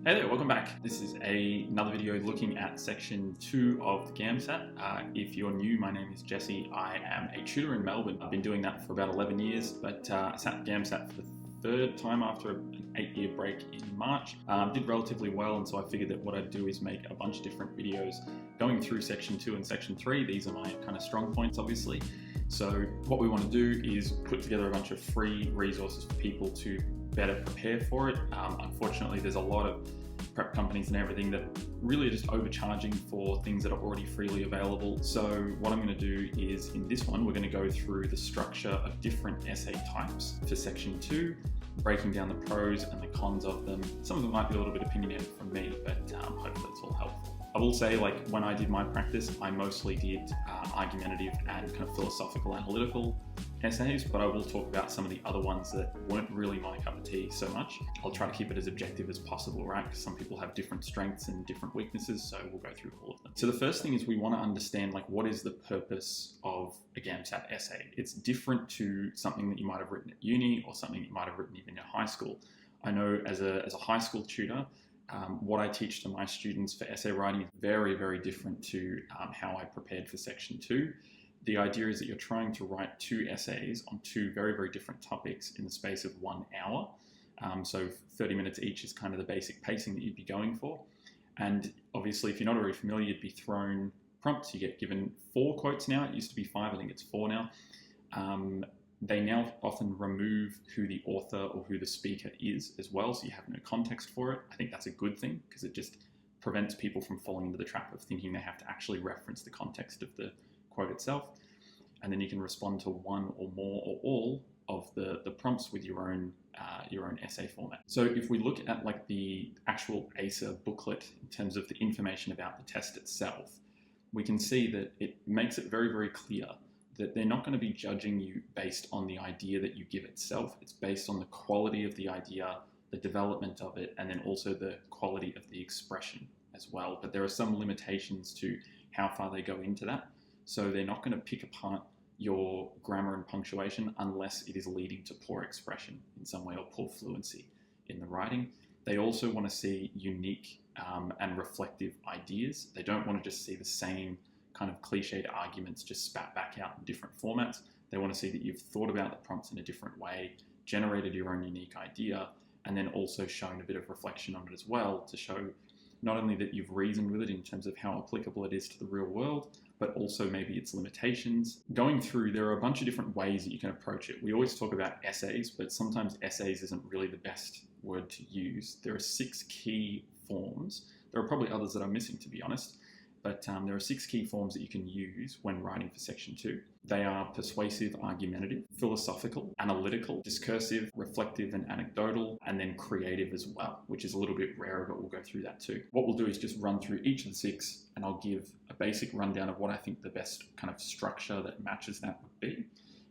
Hey there, welcome back. This is another video looking at section 2 of the GAMSAT. If you're new, my name is Jesse. I am a tutor in Melbourne. I've been doing that for about 11 years, but I sat GAMSAT for the third time after an 8-year break in March. Did relatively well, and so I figured that what I'd do is make a bunch of different videos going through section 2 and section 3. These are my kind of strong points, obviously. So what we want to do is put together a bunch of free resources for people to better prepare for it. Unfortunately, there's a lot of prep companies and everything that really are just overcharging for things that are already freely available. So what I'm going to do is, in this one, we're going to go through the structure of different essay types for section 2, breaking down the pros and the cons of them. Some of them might be a little bit opinionated from me, but hopefully it's all helpful. I will say, like, when I did my practice, I mostly did argumentative and kind of philosophical analytical essays, but I will talk about some of the other ones that weren't really my cup of tea so much. I'll try to keep it as objective as possible, right? Because some people have different strengths and different weaknesses, so we'll go through all of them. So the first thing is we want to understand, like, what is the purpose of a GAMSAT essay? It's different to something that you might have written at uni or something you might have written even in high school. I know as a high school tutor, what I teach to my students for essay writing is very, very different to how I prepared for section 2. The idea is that you're trying to write 2 essays on 2 very, very different topics in the space of 1 hour. So 30 minutes each is kind of the basic pacing that you'd be going for. And obviously, if you're not already familiar, you'd be thrown prompts. You get given 4 quotes now. It used to be 5, I think it's 4 now. They now often remove who the author or who the speaker is as well, so you have no context for it. I think that's a good thing because it just prevents people from falling into the trap of thinking they have to actually reference the context of the quote itself. And then you can respond to one or more or all of the prompts with your own essay format. So if we look at like the actual ACER booklet in terms of the information about the test itself, we can see that it makes it very, very clear that they're not going to be judging you based on the idea that you give itself. It's based on the quality of the idea, the development of it, and then also the quality of the expression as well. But there are some limitations to how far they go into that. So they're not going to pick apart your grammar and punctuation unless it is leading to poor expression in some way or poor fluency in the writing. They also want to see unique and reflective ideas. They don't want to just see the same kind of cliched arguments just spat back out in different formats. They want to see that you've thought about the prompts in a different way, generated your own unique idea, and then also shown a bit of reflection on it as well to show not only that you've reasoned with it in terms of how applicable it is to the real world, but also maybe its limitations. Going through, there are a bunch of different ways that you can approach it. We always talk about essays, but sometimes essays isn't really the best word to use. There are 6 key forms. There are probably others that I'm missing, to be honest. But there are 6 key forms that you can use when writing for section 2. They are persuasive, argumentative, philosophical, analytical, discursive, reflective and anecdotal, and then creative as well, which is a little bit rarer, but we'll go through that too. What we'll do is just run through each of the 6, and I'll give a basic rundown of what I think the best kind of structure that matches that would be,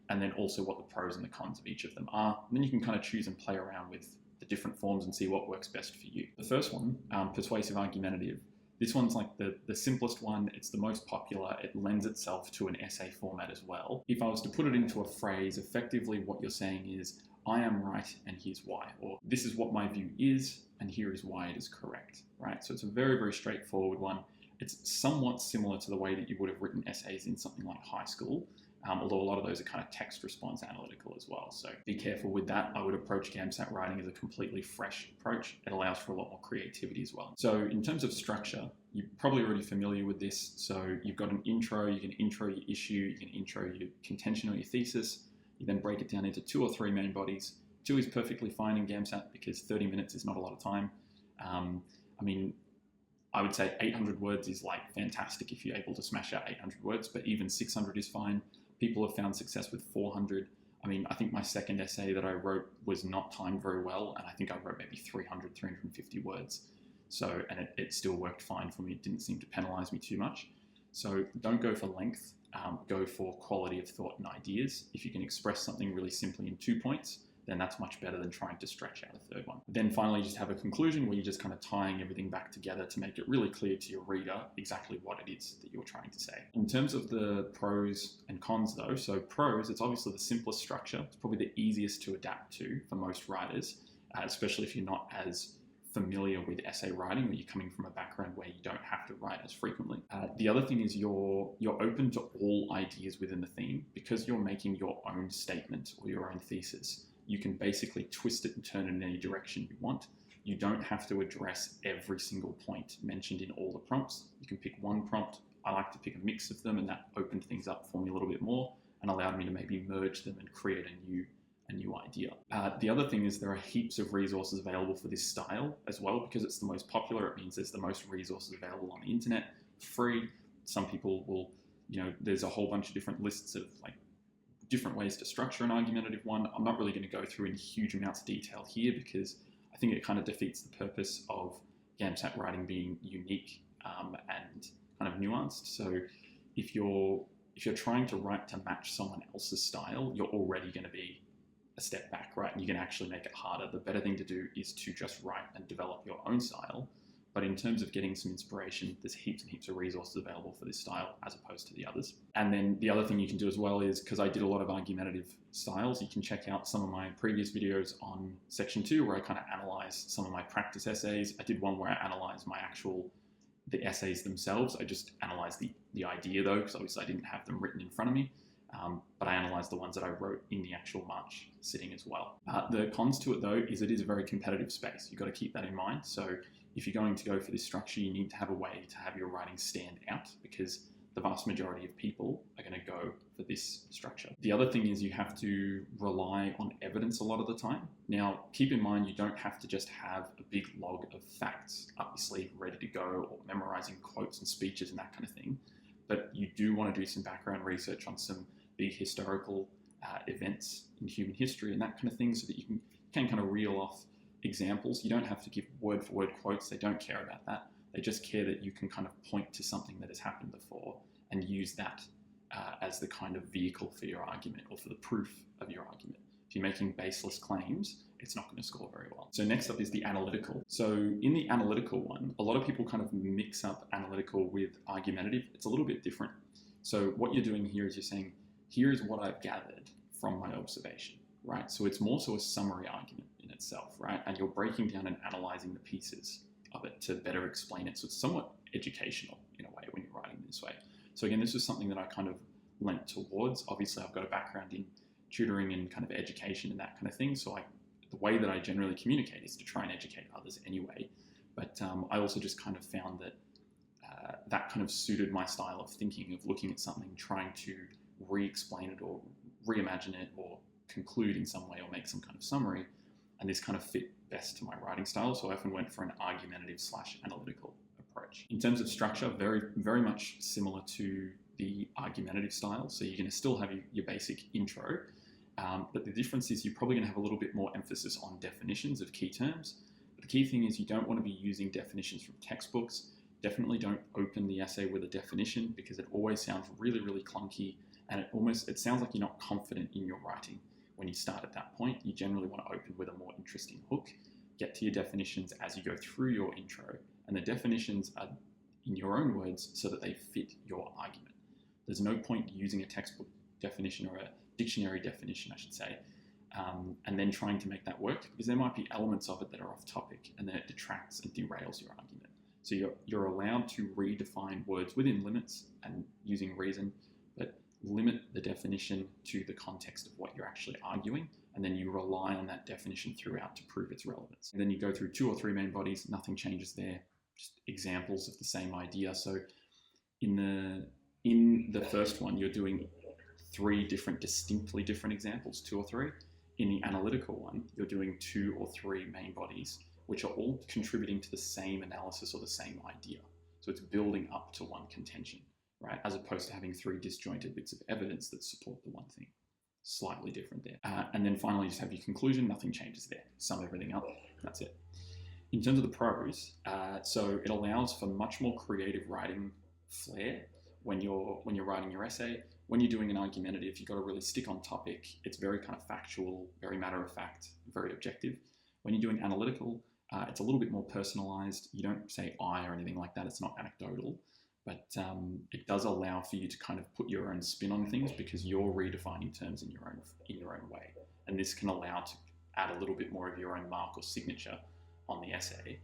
and then also what the pros and the cons of each of them are. And then you can kind of choose and play around with the different forms and see what works best for you. The first one, persuasive, argumentative. This one's like the simplest one, it's the most popular, it lends itself to an essay format as well. If I was to put it into a phrase, effectively what you're saying is, I am right and here's why, or this is what my view is and here is why it is correct, right? So it's a very, very straightforward one. It's somewhat similar to the way that you would have written essays in something like high school, although a lot of those are kind of text response analytical as well. So be careful with that. I would approach GAMSAT writing as a completely fresh approach. It allows for a lot more creativity as well. So in terms of structure, you're probably already familiar with this. So you've got an intro, you can intro your issue, you can intro your contention or your thesis. You then break it down into 2 or 3 main bodies. 2 is perfectly fine in GAMSAT because 30 minutes is not a lot of time. I mean, I would say 800 words is like fantastic if you're able to smash out 800 words, but even 600 is fine. People have found success with 400. I mean, I think my second essay that I wrote was not timed very well, and I think I wrote maybe 300, 350 words. So, and it still worked fine for me. It didn't seem to penalize me too much. So don't go for length, go for quality of thought and ideas. If you can express something really simply in 2 points, then that's much better than trying to stretch out a third one. Then finally, just have a conclusion where you're just kind of tying everything back together to make it really clear to your reader exactly what it is that you're trying to say. In terms of the pros and cons though, so pros, it's obviously the simplest structure. It's probably the easiest to adapt to for most writers, especially if you're not as familiar with essay writing, or you're coming from a background where you don't have to write as frequently. The other thing is you're open to all ideas within the theme. Because you're making your own statement or your own thesis, you can basically twist it and turn it in any direction you want. You don't have to address every single point mentioned in all the prompts. You can pick one prompt. I like to pick a mix of them, and that opened things up for me a little bit more and allowed me to maybe merge them and create a new idea. The other thing is there are heaps of resources available for this style as well. Because it's the most popular, it means there's the most resources available on the internet, free. Some people will, there's a whole bunch of different lists of like different ways to structure an argumentative one. I'm not really going to go through in huge amounts of detail here because I think it kind of defeats the purpose of GAMSAT writing being unique and kind of nuanced. So if you're trying to write to match someone else's style, you're already going to be a step back, right? And you can actually make it harder. The better thing to do is to just write and develop your own style. But in terms of getting some inspiration, there's heaps and heaps of resources available for this style as opposed to the others. And then the other thing you can do as well is, because I did a lot of argumentative styles, you can check out some of my previous videos on section 2 where I kind of analyze some of my practice essays. I did one where I analyzed the essays themselves. I just analyzed the idea though, because obviously I didn't have them written in front of me. But I analysed the ones that I wrote in the actual March sitting as well. The cons to it though is it is a very competitive space. You've got to keep that in mind. So if you're going to go for this structure, you need to have a way to have your writing stand out, because the vast majority of people are going to go for this structure. The other thing is you have to rely on evidence a lot of the time. Now, keep in mind, you don't have to just have a big log of facts up your sleeve ready to go, or memorizing quotes and speeches and that kind of thing. But you do want to do some background research on some big historical events in human history and that kind of thing, so that you can kind of reel off examples. You don't have to give word for word quotes. They don't care about that. They just care that you can kind of point to something that has happened before and use that as the kind of vehicle for your argument, or for the proof of your argument. If you're making baseless claims, it's not going to score very well. So next up is the analytical. So in the analytical one, a lot of people kind of mix up analytical with argumentative. It's a little bit different. So what you're doing here is you're saying, here's what I've gathered from my observation, right? So it's more so a summary argument in itself, right? And you're breaking down and analyzing the pieces of it to better explain it. So it's somewhat educational in a way when you're writing this way. So again, this was something that I kind of lent towards. Obviously, I've got a background in tutoring and kind of education and that kind of thing. So the way that I generally communicate is to try and educate others anyway. But I also just kind of found that that kind of suited my style of thinking, of looking at something, trying to re-explain it or reimagine it or conclude in some way or make some kind of summary. And this kind of fit best to my writing style. So I often went for an argumentative / analytical approach. In terms of structure, very, very much similar to the argumentative style. So you're going to still have your basic intro, but the difference is you're probably going to have a little bit more emphasis on definitions of key terms. But the key thing is you don't want to be using definitions from textbooks. Definitely don't open the essay with a definition, because it always sounds really, really clunky, and it sounds like you're not confident in your writing when you start at that point. You generally want to open with a more interesting hook, get to your definitions as you go through your intro, and the definitions are in your own words so that they fit your argument. There's no point using a textbook definition, or a dictionary definition, I should say, and then trying to make that work, because there might be elements of it that are off topic, and then it detracts and derails your argument. So you're allowed to redefine words within limits and using reason, but limit the definition to the context of what you're actually arguing, and then you rely on that definition throughout to prove its relevance. And then you go through 2 or 3 main bodies, nothing changes there, just examples of the same idea. So in the first one, you're doing 3 distinctly different examples, 2 or 3. In the analytical one, you're doing 2 or 3 main bodies, which are all contributing to the same analysis or the same idea. So it's building up to one contention, right? As opposed to having 3 disjointed bits of evidence that support the one thing. Slightly different there. And then finally, just have your conclusion. Nothing changes there. Sum everything up. That's it. In terms of the prose, so it allows for much more creative writing flair when you're writing your essay. When you're doing an argumentative, you've got to really stick on topic. It's very kind of factual, very matter of fact, very objective. When you're doing analytical, it's a little bit more personalized. You don't say I or anything like that. It's not anecdotal, but it does allow for you to kind of put your own spin on things, because you're redefining terms in your own way. And this can allow to add a little bit more of your own mark or signature on the essay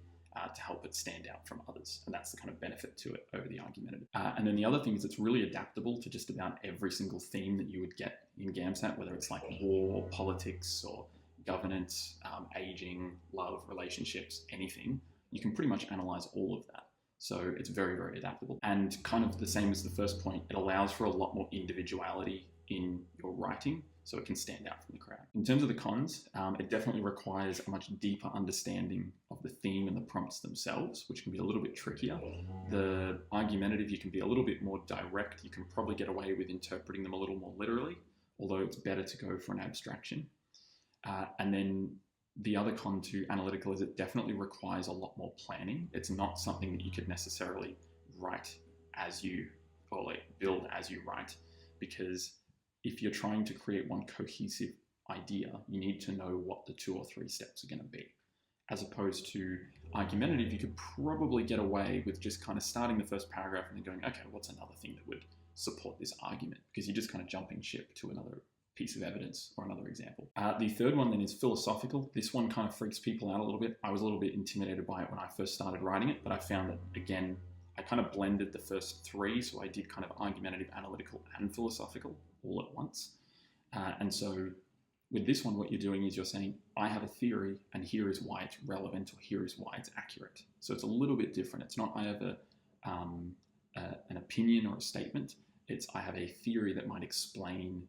to help it stand out from others. And that's the kind of benefit to it over the argumentative. And then the other thing is it's really adaptable to just about every single theme that you would get in GAMSAT, whether it's like war, politics, or governance, aging, love, relationships, anything. You can pretty much analyze all of that. So it's very, very adaptable. And kind of the same as the first point, it allows for a lot more individuality in your writing, so it can stand out from the crowd. In terms of the cons, it definitely requires a much deeper understanding of the theme and the prompts themselves, which can be a little bit trickier. The argumentative, you can be a little bit more direct. You can probably get away with interpreting them a little more literally, although it's better to go for an abstraction. And then the other con to analytical is it definitely requires a lot more planning. It's not something that you could necessarily write as you, or like build as you write, because if you're trying to create one cohesive idea, you need to know what the 2 or 3 steps are going to be. As opposed to argumentative, you could probably get away with just kind of starting the first paragraph and then going, okay, what's another thing that would support this argument? Because you're just kind of jumping ship to another piece of evidence or another example. The third one then is philosophical. This one kind of freaks people out a little bit. I was a little bit intimidated by it when I first started writing it, but I found that, again, I kind of blended the first 3. So I did kind of argumentative, analytical, and philosophical all at once. And so with this one, what you're doing is you're saying, I have a theory, and here is why it's relevant, or here is why it's accurate. So it's a little bit different. It's not I have an opinion or a statement. It's I have a theory that might explain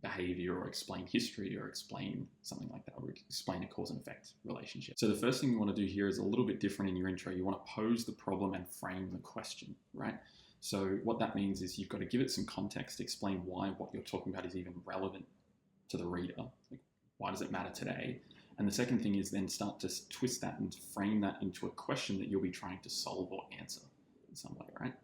behavior or explain history or explain something like that, or explain a cause and effect relationship. So the first thing you want to do here is a little bit different in your intro. You want to pose the problem and frame the question, right? So what that means is you've got to give it some context, explain why what you're talking about is even relevant to the reader. Like, why does it matter today? And the second thing is then start to twist that and frame that into a question that you'll be trying to solve or answer in some way, right?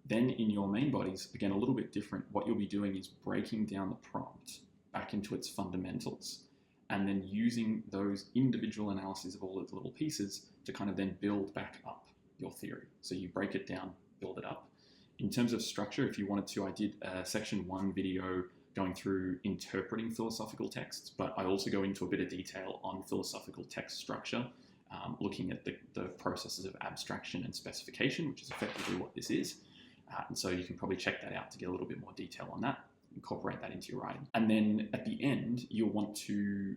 Then in your main bodies, again, a little bit different. What you'll be doing is breaking down the prompt back into its fundamentals, and then using those individual analyses of all of the little pieces to kind of then build back up your theory. So you break it down, build it up. In terms of structure, if you wanted to, I did a section 1 video going through interpreting philosophical texts, but I also go into a bit of detail on philosophical text structure, looking at the processes of abstraction and specification, which is effectively what this is. And so you can probably check that out to get a little bit more detail on that, incorporate that into your writing. And then at the end, you'll want to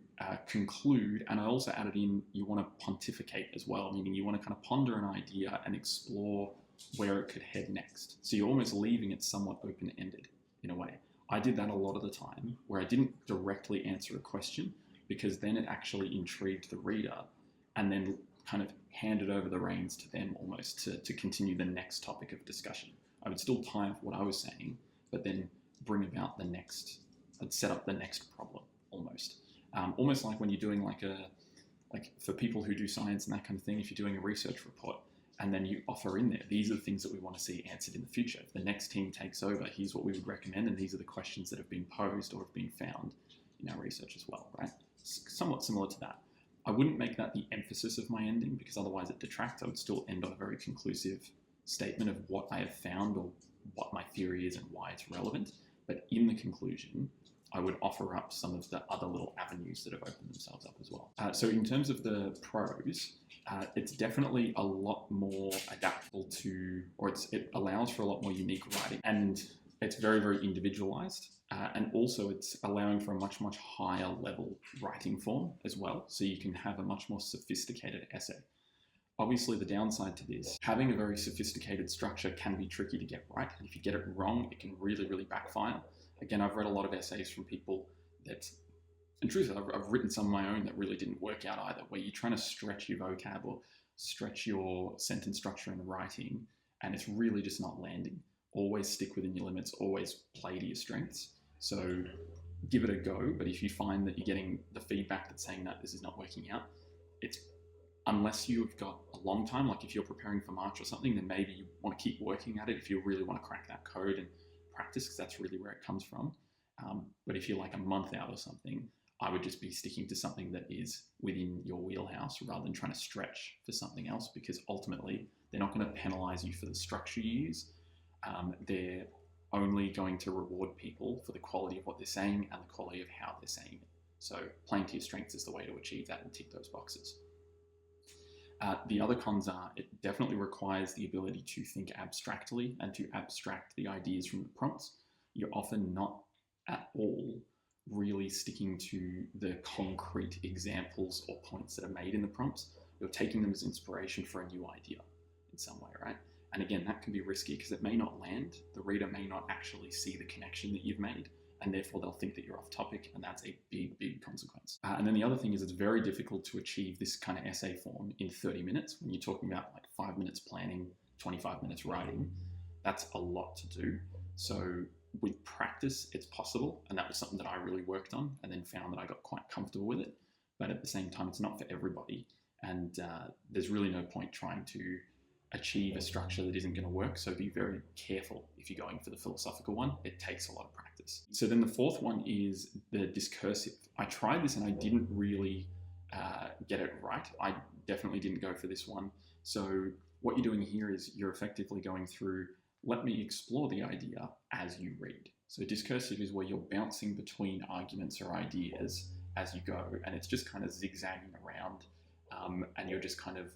conclude, and I also added in, you want to pontificate as well, meaning you want to kind of ponder an idea and explore where it could head next. So you're almost leaving it somewhat open-ended in a way. I did that a lot of the time, where I didn't directly answer a question, because then it actually intrigued the reader, and then kind of handed over the reins to them almost to continue the next topic of discussion. I would still tie up what I was saying, but then bring about the next, I'd set up the next problem almost. Almost like when you're doing like for people who do science and that kind of thing, if you're doing a research report and then you offer in there, these are the things that we want to see answered in the future. If the next team takes over, here's what we would recommend, and these are the questions that have been posed or have been found in our research as well, right? Somewhat similar to that. I wouldn't make that the emphasis of my ending, because otherwise it detracts. I would still end on a very conclusive statement of what I have found or what my theory is and why it's relevant. But in the conclusion, I would offer up some of the other little avenues that have opened themselves up as well. So in terms of the prose, it's definitely a lot more adaptable to, or it allows for a lot more unique writing, and it's very, very individualized. And also it's allowing for a much, much higher level writing form as well. So you can have a much more sophisticated essay. Obviously, the downside to this, having a very sophisticated structure can be tricky to get right. And if you get it wrong, it can really, really backfire. Again, I've read a lot of essays from people that, in truth, I've written some of my own that really didn't work out either, where you're trying to stretch your vocab or stretch your sentence structure in writing, and it's really just not landing. Always stick within your limits, always play to your strengths. So give it a go, but if you find that you're getting the feedback that's saying that this is not working out, it's unless you've got a long time, like if you're preparing for March or something, then maybe you want to keep working at it if you really want to crack that code and practice, because that's really where it comes from. But if you're like a month out or something, I would just be sticking to something that is within your wheelhouse rather than trying to stretch for something else, because ultimately they're not going to penalize you for the structure you use. They're only going to reward people for the quality of what they're saying and the quality of how they're saying it. So playing to your strengths is the way to achieve that and tick those boxes. The other cons are it definitely requires the ability to think abstractly and to abstract the ideas from the prompts. You're often not at all really sticking to the concrete examples or points that are made in the prompts. You're taking them as inspiration for a new idea in some way, right? And again, that can be risky because it may not land. The reader may not actually see the connection that you've made, and therefore they'll think that you're off topic, and that's a big, big consequence. And then the other thing is it's very difficult to achieve this kind of essay form in 30 minutes. When you're talking about like 5 minutes planning, 25 minutes writing, that's a lot to do. So with practice, it's possible, and that was something that I really worked on and then found that I got quite comfortable with it. But at the same time, it's not for everybody, and there's really no point trying to achieve a structure that isn't going to work. So be very careful if you're going for the philosophical one. It takes a lot of practice. So then the fourth one is the discursive. I tried this and I didn't really get it right. I definitely didn't go for this one. So what you're doing here is you're effectively going through, let me explore the idea as you read. So discursive is where you're bouncing between arguments or ideas as you go, and it's just kind of zigzagging around, and you're just kind of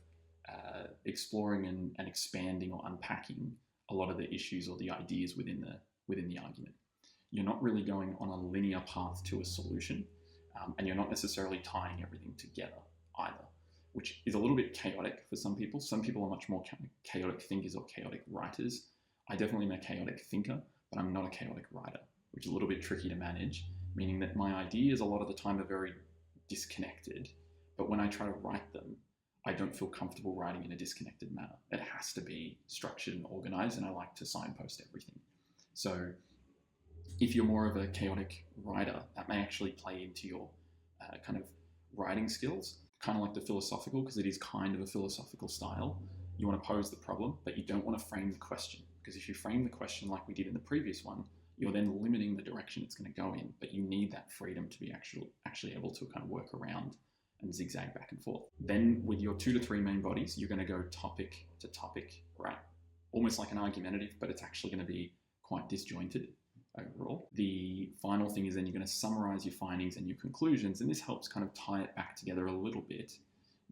exploring and expanding or unpacking a lot of the issues or the ideas within the argument. You're not really going on a linear path to a solution, and you're not necessarily tying everything together either, which is a little bit chaotic for some people. Some people are much more chaotic thinkers or chaotic writers. I definitely am a chaotic thinker, but I'm not a chaotic writer, which is a little bit tricky to manage, meaning that my ideas a lot of the time are very disconnected, but when I try to write them, I don't feel comfortable writing in a disconnected manner. It has to be structured and organized, and I like to signpost everything. So if you're more of a chaotic writer, that may actually play into your kind of writing skills, kind of like the philosophical, because it is kind of a philosophical style. You want to pose the problem, but you don't want to frame the question, because if you frame the question like we did in the previous one, you're then limiting the direction it's going to go in, but you need that freedom to be actually able to kind of work around and zigzag back and forth. Then with your 2 to 3 main bodies, you're going to go topic to topic, right? Almost like an argumentative, but it's actually going to be quite disjointed overall. The final thing is then you're going to summarize your findings and your conclusions, and this helps kind of tie it back together a little bit,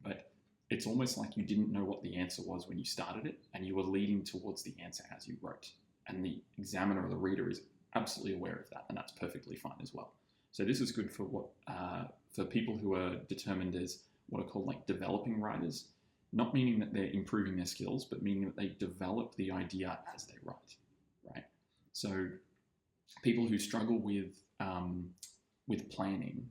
but it's almost like you didn't know what the answer was when you started it, and you were leading towards the answer as you wrote. And the examiner or the reader is absolutely aware of that, and that's perfectly fine as well. So this is good for for people who are determined as what are called like developing writers, not meaning that they're improving their skills, but meaning that they develop the idea as they write, right? So people who struggle with planning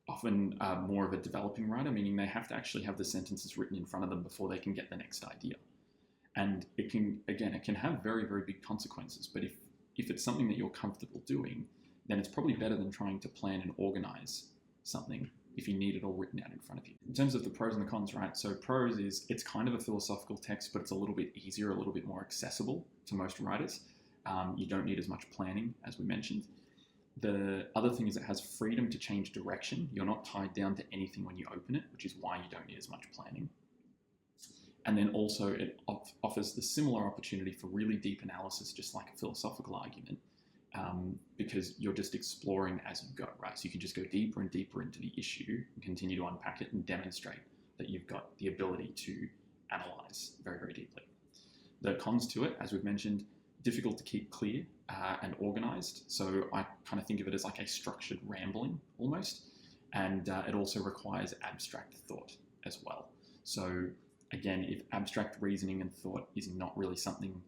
often are more of a developing writer, meaning they have to actually have the sentences written in front of them before they can get the next idea. And it can have very, very big consequences, but if it's something that you're comfortable doing, then it's probably better than trying to plan and organize something if you need it all written out in front of you. In terms of the pros and the cons, right? So pros is it's kind of a philosophical text, but it's a little bit easier, a little bit more accessible to most writers. You don't need as much planning, as we mentioned. The other thing is it has freedom to change direction. You're not tied down to anything when you open it, which is why you don't need as much planning. And then also it offers the similar opportunity for really deep analysis, just like a philosophical argument, because you're just exploring as you go, right? So you can just go deeper and deeper into the issue and continue to unpack it and demonstrate that you've got the ability to analyze very, very deeply. The cons to it, as we've mentioned, difficult to keep clear and organized. So I kind of think of it as like a structured rambling almost. And it also requires abstract thought as well. So again, if abstract reasoning and thought is not really something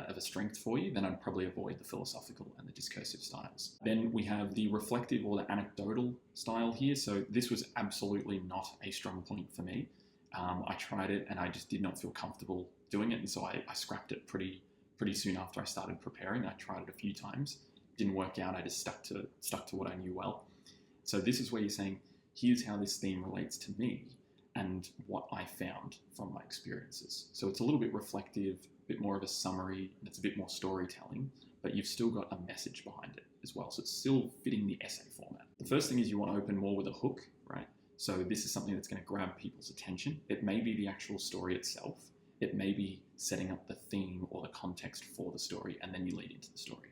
of a strength for you, then I'd probably avoid the philosophical and the discursive styles. Then we have the reflective or the anecdotal style here. So this was absolutely not a strong point for me. I tried it and I just did not feel comfortable doing it. And so I scrapped it pretty soon after I started preparing. I tried it a few times, didn't work out. I just stuck to what I knew well. So this is where you're saying, here's how this theme relates to me and what I found from my experiences. So it's a little bit reflective, a bit more of a summary, and it's a bit more storytelling, but you've still got a message behind it as well. So it's still fitting the essay format. The first thing is you want to open more with a hook, right? So this is something that's going to grab people's attention. It may be the actual story itself. It may be setting up the theme or the context for the story, and then you lead into the story.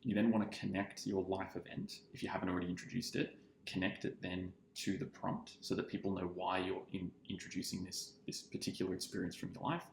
You then want to connect your life event, if you haven't already introduced it, connect it then to the prompt so that people know why you're introducing this particular experience from your life.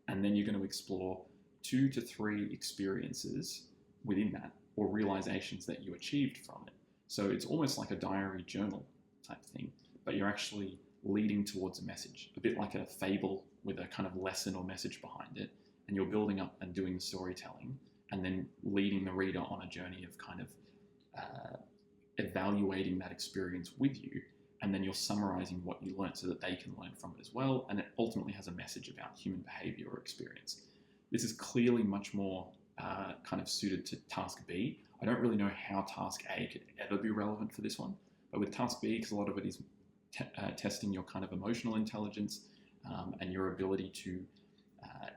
And then you're going to explore 2 to 3 experiences within that, or realizations that you achieved from it. So it's almost like a diary journal type thing, but you're actually leading towards a message, a bit like a fable with a kind of lesson or message behind it. And you're building up and doing the storytelling, and then leading the reader on a journey of kind of evaluating that experience with you. And then you're summarizing what you learned so that they can learn from it as well. And it ultimately has a message about human behavior or experience. This is clearly much more kind of suited to task B. I don't really know how task A could ever be relevant for this one, but with task B, because a lot of it is testing your kind of emotional intelligence and your ability to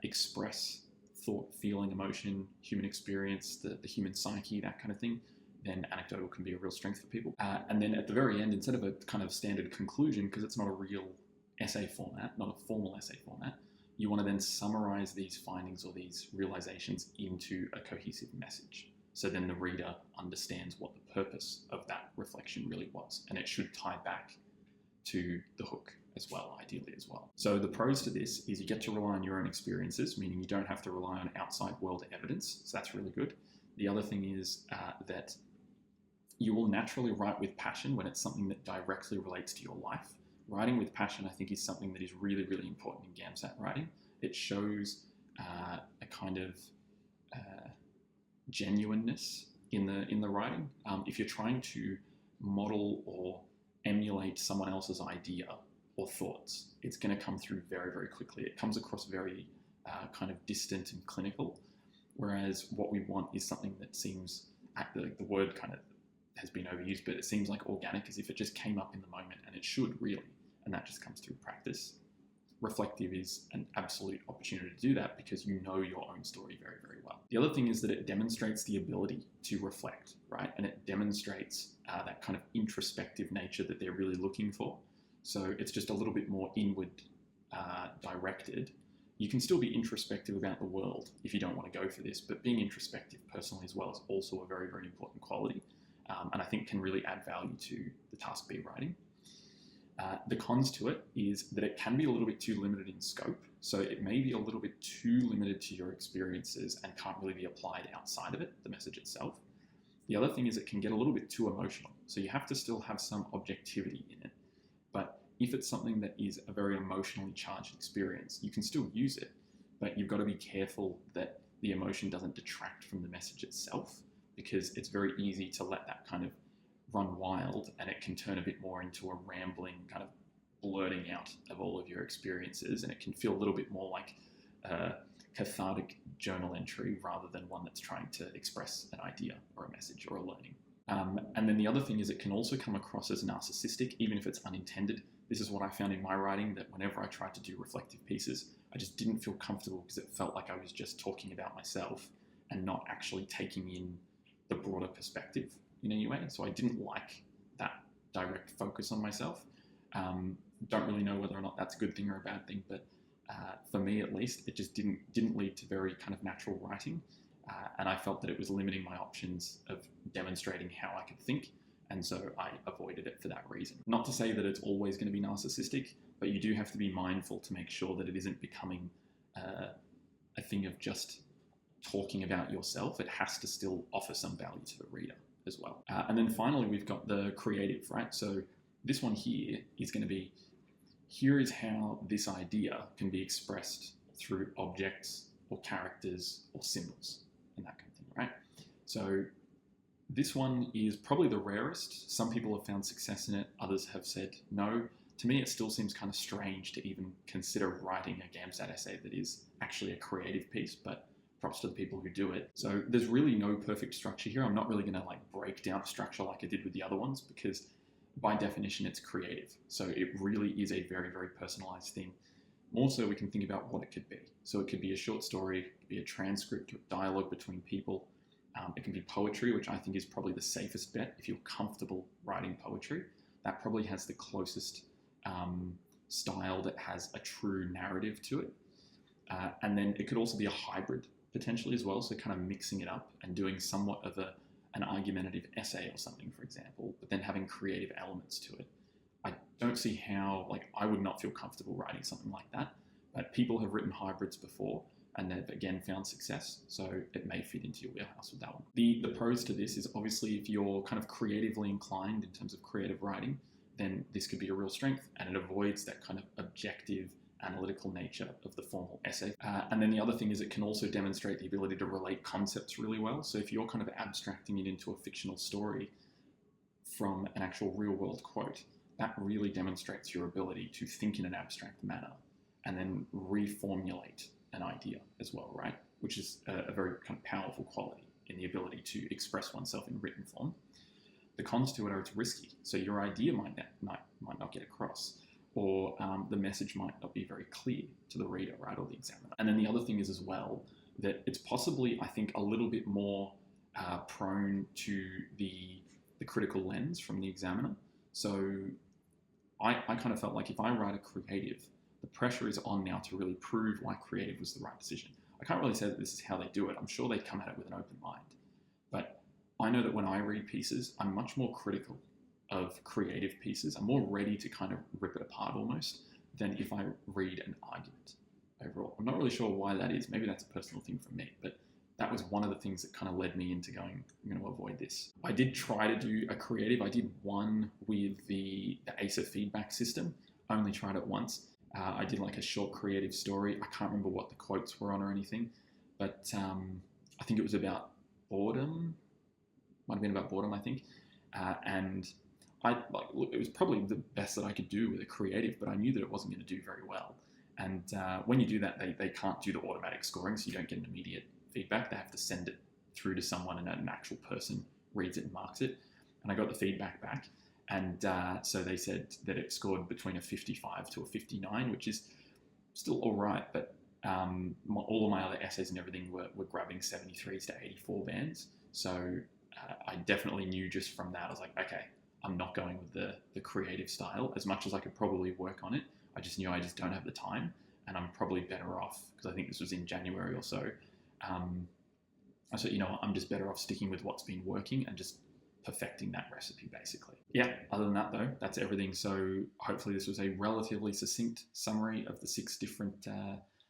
express thought, feeling, emotion, human experience, the human psyche, that kind of thing, then anecdotal can be a real strength for people. And then at the very end, instead of a kind of standard conclusion, because it's not a real essay format, not a formal essay format, you want to then summarize these findings or these realizations into a cohesive message. So then the reader understands what the purpose of that reflection really was. And it should tie back to the hook as well, ideally as well. So the pros to this is you get to rely on your own experiences, meaning you don't have to rely on outside world evidence. So that's really good. The other thing is that you will naturally write with passion when it's something that directly relates to your life. Writing with passion, I think, is something that is really, really important in GAMSAT writing. It shows a kind of genuineness in the writing. If you're trying to model or emulate someone else's idea or thoughts, it's going to come through very, very quickly. It comes across very kind of distant and clinical, whereas what we want is something that seems, the word kind of has been overused, but it seems like organic, as if it just came up in the moment, and it should really, and that just comes through practice. Reflective is an absolute opportunity to do that because you know your own story very, very well. The other thing is that it demonstrates the ability to reflect, right? And it demonstrates that kind of introspective nature that they're really looking for. So it's just a little bit more inward directed. You can still be introspective about the world if you don't want to go for this, but being introspective personally as well is also a very, very important quality. And I think can really add value to the task B writing. The cons to it is that it can be a little bit too limited in scope. So it may be a little bit too limited to your experiences and can't really be applied outside of it, the message itself. The other thing is it can get a little bit too emotional. So you have to still have some objectivity in it. But if it's something that is a very emotionally charged experience, you can still use it, but you've got to be careful that the emotion doesn't detract from the message itself, because it's very easy to let that kind of run wild, and it can turn a bit more into a rambling kind of blurting out of all of your experiences, and it can feel a little bit more like a cathartic journal entry rather than one that's trying to express an idea or a message or a learning. And then the other thing is it can also come across as narcissistic, even if it's unintended. This is what I found in my writing, that whenever I tried to do reflective pieces, I just didn't feel comfortable because it felt like I was just talking about myself and not actually taking in the broader perspective in any way. So I didn't like that direct focus on myself. Don't really know whether or not that's a good thing or a bad thing, but for me at least, it just didn't lead to very kind of natural writing. And I felt that it was limiting my options of demonstrating how I could think. And so I avoided it for that reason. Not to say that it's always going to be narcissistic, but you do have to be mindful to make sure that it isn't becoming a thing of just talking about yourself. It has to still offer some value to the reader as well. And then finally, we've got the creative, right? So this one here is going to be, here is how this idea can be expressed through objects or characters or symbols and that kind of thing, right? So this one is probably the rarest. Some people have found success in it. Others have said no. To me, it still seems kind of strange to even consider writing a GAMSAT essay that is actually a creative piece, but props to the people who do it. So there's really no perfect structure here. I'm not really going to like break down a structure like I did with the other ones, because by definition, it's creative. So it really is a very, very personalized thing. More so, we can think about what it could be. So it could be a short story, it could be a transcript or dialogue between people. It can be poetry, which I think is probably the safest bet. If you're comfortable writing poetry, that probably has the closest style that has a true narrative to it. And then it could also be a hybrid potentially as well, so kind of mixing it up and doing somewhat of an argumentative essay or something, for example, but then having creative elements to it. don't see how, like, I would not feel comfortable writing something like that, but people have written hybrids before and they've again found success. So it may fit into your wheelhouse with that one. The pros to this is obviously if you're kind of creatively inclined in terms of creative writing, then this could be a real strength, and it avoids that kind of objective analytical nature of the formal essay. And then the other thing is it can also demonstrate the ability to relate concepts really well. So if you're kind of abstracting it into a fictional story from an actual real world quote, that really demonstrates your ability to think in an abstract manner and then reformulate an idea as well, right? Which is a very kind of powerful quality in the ability to express oneself in written form. The cons to it are it's risky. So your idea might not get across, or the message might not be very clear to the reader, right, or the examiner. And then the other thing is as well that it's possibly, I think, a little bit more prone to the critical lens from the examiner. So I kind of felt like if I write a creative, the pressure is on now to really prove why creative was the right decision. I can't really say that this is how they do it. I'm sure they come at it with an open mind. But I know that when I read pieces, I'm much more critical of creative pieces. I'm more ready to kind of rip it apart almost than if I read an argument overall. I'm not really sure why that is. Maybe that's a personal thing for me, but that was one of the things that kind of led me into going, I'm going to avoid this. I did try to do a creative. I did one with the ACER feedback system. I only tried it once. I did like a short creative story. I can't remember what the quotes were on or anything, but I think it was about boredom. Might have been about boredom, I think. And it was probably the best that I could do with a creative, but I knew that it wasn't going to do very well. And when you do that, they can't do the automatic scoring, so you don't get an immediate feedback. They have to send it through to someone, and an actual person reads it and marks it. And I got the feedback back. And so they said that it scored between a 55 to a 59, which is still all right, but all of my other essays and everything were grabbing 73s to 84 bands. So I definitely knew just from that, I was like, okay, I'm not going with the creative style as much as I could probably work on it. I just knew I just don't have the time, and I'm probably better off, because I think this was in January or so. I said, I'm just better off sticking with what's been working and just perfecting that recipe, basically. Yeah, other than that though, that's everything. So hopefully this was a relatively succinct summary of the 6 different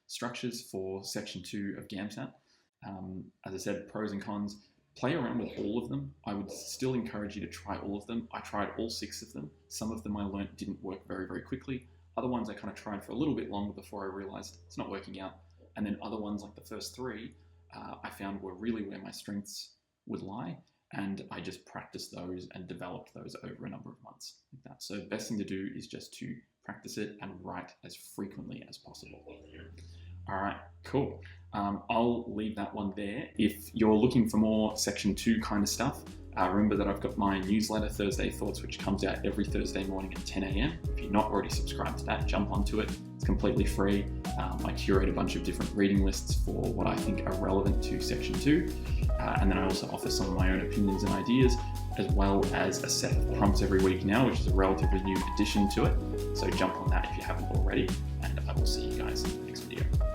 structures for section 2 of GAMSAT. As I said, pros and cons. Play around with all of them. I would still encourage you to try all of them. I tried all 6 of them. Some of them I learned didn't work very, very quickly. Other ones I kind of tried for a little bit longer before I realized it's not working out. And then other ones, like the first 3, I found were really where my strengths would lie. And I just practiced those and developed those over a number of months like that. So the best thing to do is just to practice it and write as frequently as possible. All right, cool. I'll leave that one there. If you're looking for more section 2 kind of stuff, remember that I've got my newsletter, Thursday Thoughts, which comes out every Thursday morning at 10 a.m. If you're not already subscribed to that, jump onto it. It's completely free. I curate a bunch of different reading lists for what I think are relevant to section 2. And then I also offer some of my own opinions and ideas, as well as a set of prompts every week now, which is a relatively new addition to it. So jump on that if you haven't already, and I will see you guys in the next video.